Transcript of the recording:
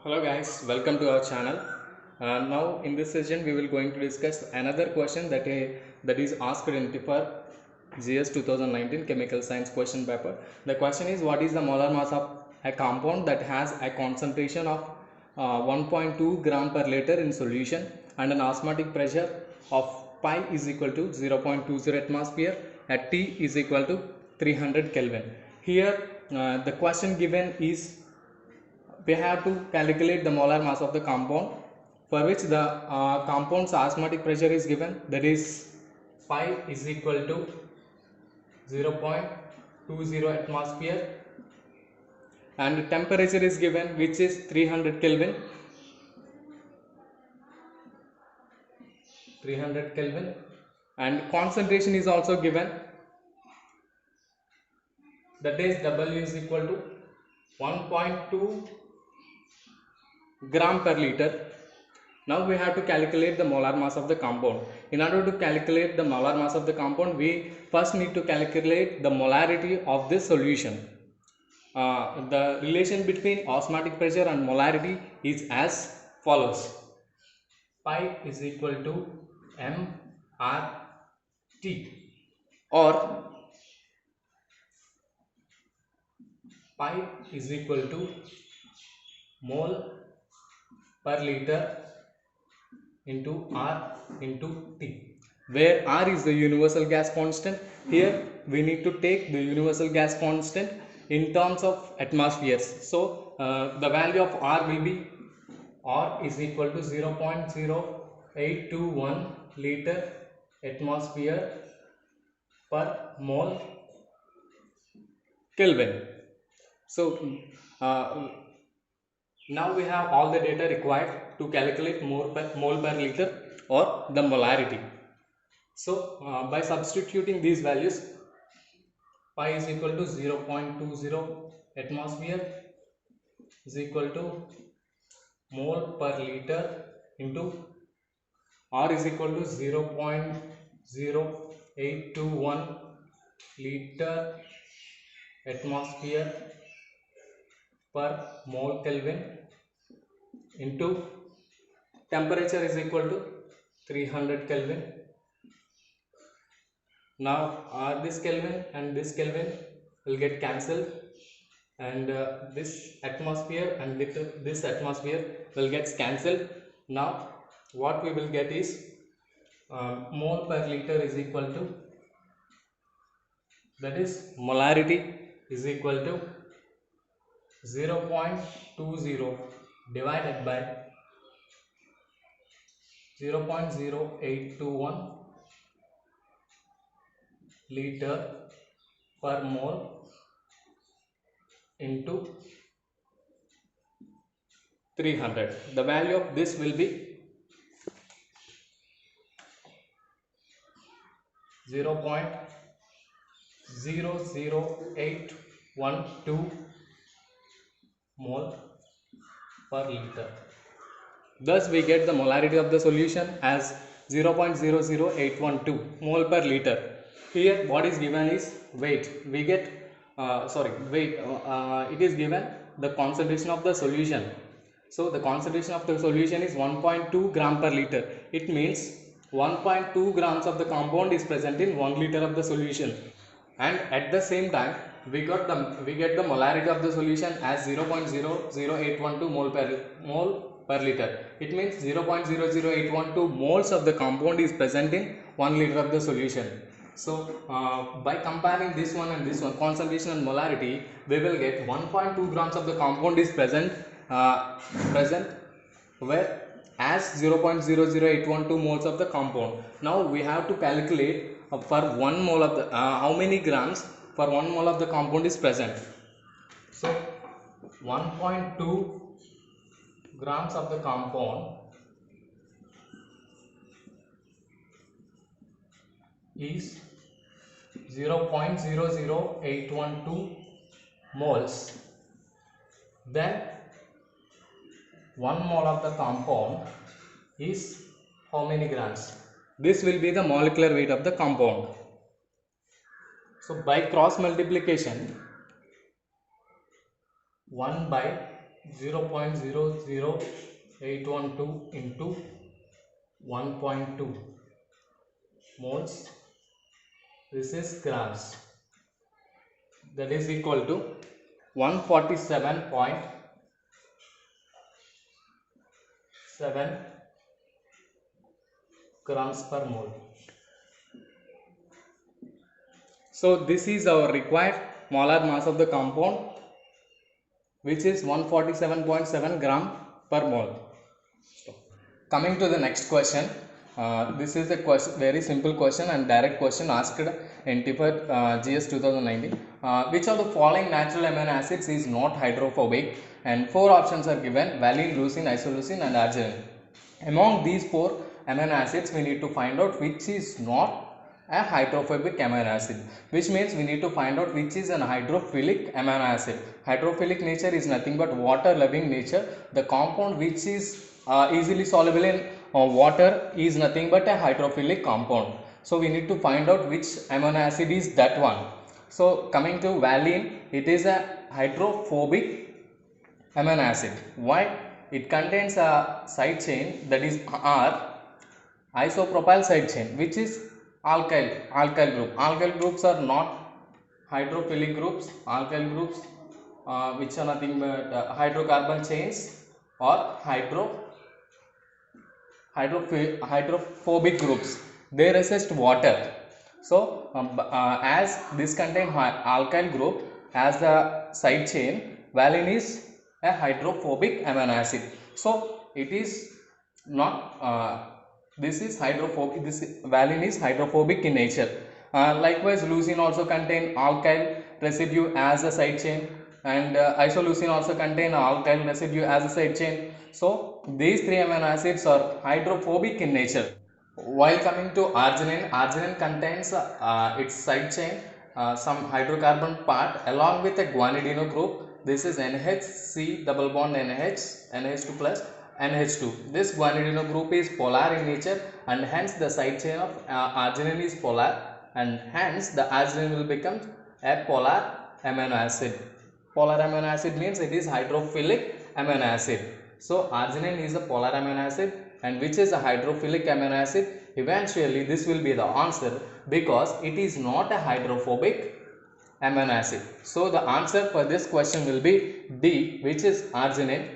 Hello guys, welcome to our channel. Now in this session we will going to discuss another question that is asked in TIFR GS 2019 Chemical Science question paper. The question is, what is the molar mass of a compound that has a concentration of 1.2 gram per liter in solution and an osmotic pressure of pi is equal to 0.20 atmosphere at T is equal to 300 Kelvin. Here the question given is we have to calculate the molar mass of the compound, for which the compound's osmotic pressure is given, that is pi is equal to 0.20 atmosphere, and temperature is given, which is 300 Kelvin. 300 Kelvin, and concentration is also given, that is W is equal to 1.2 gram per liter. Now we have to calculate the molar mass of the compound. In order to calculate the molar mass of the compound, we first need to calculate the molarity of this solution. The relation between osmotic pressure and molarity is as follows: pi is equal to mRT, or pi is equal to mole per liter into R into T, where R is the universal gas constant. Here we need to take the universal gas constant in terms of atmospheres. So the value of R will be, R is equal to 0.0821 liter atmosphere per mole Kelvin. So now we have all the data required to calculate mole per liter or the molarity. So by substituting these values, pi is equal to 0.20 atmosphere is equal to mole per liter into R is equal to 0.0821 liter atmosphere per mole Kelvin into temperature is equal to 300 Kelvin. Now this Kelvin and this Kelvin will get cancelled, and this atmosphere and this atmosphere will get cancelled. Now what we will get is mole per liter is equal to, that is molarity is equal to 0.20 divided by 0.0821 liter per mole into 300. The value of this will be 0.00812 mole per liter. Thus we get the molarity of the solution as 0.00812 mole per liter. Here what is given is weight. We get it is given the concentration of the solution. So the concentration of the solution is 1.2 gram per liter. It means 1.2 grams of the compound is present in 1 liter of the solution, and at the same time we get the molarity of the solution as 0.00812 mole per liter. It means 0.00812 moles of the compound is present in 1 liter of the solution. So by comparing this one and this one, concentration and molarity, we will get 1.2 grams of the compound is present where as 0.00812 moles of the compound. Now we have to calculate for 1 mole of the how many grams for 1 mole of the compound is present. So 1.2 grams of the compound is 0.00812 moles. Then 1 mole of the compound is how many grams? This will be the molecular weight of the compound. So by cross multiplication, 1 by 0.00812 into 1.2 moles. This is grams. That is equal to 147.7 grams per mole. So this is our required molar mass of the compound, which is 147.7 gram per mole. Coming to the next question, this is a question, very simple question and direct question asked in TIFAT GS 2019. Which of the following natural amino acids is not hydrophobic? And 4 options are given: valine, leucine, isoleucine and arginine. Among these 4 amino acids, we need to find out which is not a hydrophobic amino acid, which means we need to find out which is an hydrophilic amino acid. Hydrophilic nature is nothing but water loving nature. The compound which is easily soluble in water is nothing but a hydrophilic compound. So we need to find out which amino acid is that one. So coming to valine, it is a hydrophobic amino acid. Why? It contains a side chain, that is R, isopropyl side chain, which is alkyl group. Alkyl groups are not hydrophilic groups. Alkyl groups which are nothing but hydrocarbon chains or hydrophobic groups. They resist water. So as this contain alkyl group as the side chain, valine is a hydrophobic amino acid. So it is not this is hydrophobic. This valine is hydrophobic in nature. Likewise, leucine also contain alkyl residue as a side chain, and isoleucine also contain alkyl residue as a side chain. So these 3 amino acids are hydrophobic in nature. While coming to arginine, arginine contains its side chain some hydrocarbon part along with a guanidino group. This is NHC double bond NH, NH2 plus NH2. This guanidino group is polar in nature, and hence the side chain of arginine is polar, and hence the arginine will become a polar amino acid. Polar amino acid means it is hydrophilic amino acid. So arginine is a polar amino acid, and which is a hydrophilic amino acid. Eventually this will be the answer, because it is not a hydrophobic amino acid. So the answer for this question will be D, which is arginine.